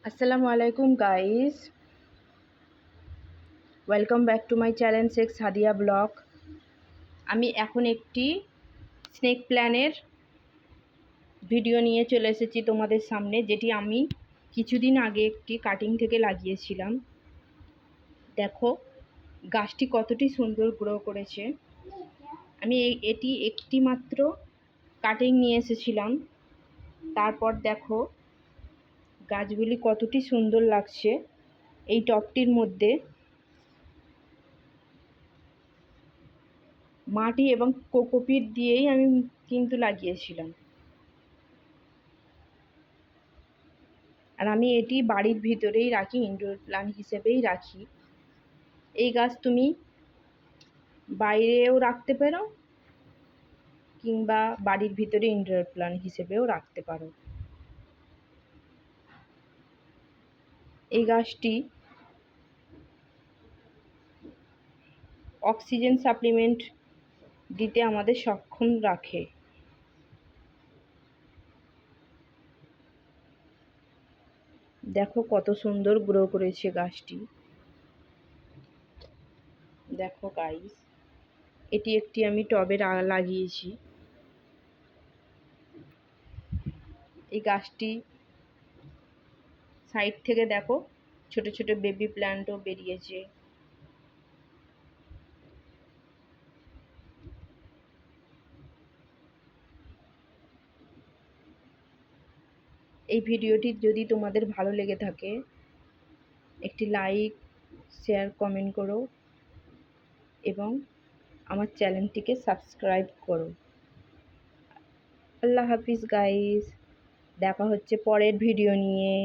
আসসালামু আলাইকুম guys, welcome back to my channel Sheikh Sadia blog. আমি এখন একটি স্নেক প্ল্যানের ভিডিও নিয়ে চলে এসেছি তোমাদের সামনে, যেটি আমি কিছুদিন আগে একটি কাটিং থেকে লাগিয়েছিলাম। দেখো গাছটি কতটি সুন্দর গ্রো করেছে। আমি এটি একটি মাত্র কাটিং নিয়ে এসেছিলাম, তারপর দেখো গাছগুলি কতটি সুন্দর লাগছে। এই টবটির মধ্যে মাটি এবং কোকোপিট দিয়েই আমি কিন্তু লাগিয়েছিলাম। আর আমি এটি বাড়ির ভিতরেই রাখি, ইনডোর প্ল্যান্ট হিসেবেই রাখি। এই গাছ তুমি বাইরেও রাখতে পারো কিংবা বাড়ির ভিতরে ইনডোর প্ল্যান্ট হিসেবেও রাখতে পারো। এই গাছটি অক্সিজেন সাপ্লিমেন্ট দিতে আমাদের সক্ষম রাখে। দেখো কত সুন্দর গ্রো করেছে গাছটি। দেখো গাইস, এটি একটি আমি টবে লাগিয়েছি। এই গাছটি সাইড থেকে দেখো ছোট ছোট বেবি প্ল্যান্টও বেরিয়েছে। এই ভিডিওটি যদি তোমাদের ভালো লেগে থাকে একটি লাইক, শেয়ার, কমেন্ট করো এবং আমার চ্যানেলটিকে সাবস্ক্রাইব করো। আল্লাহ হাফিজ গাইস, দেখা হচ্ছে পরের ভিডিও নিয়ে।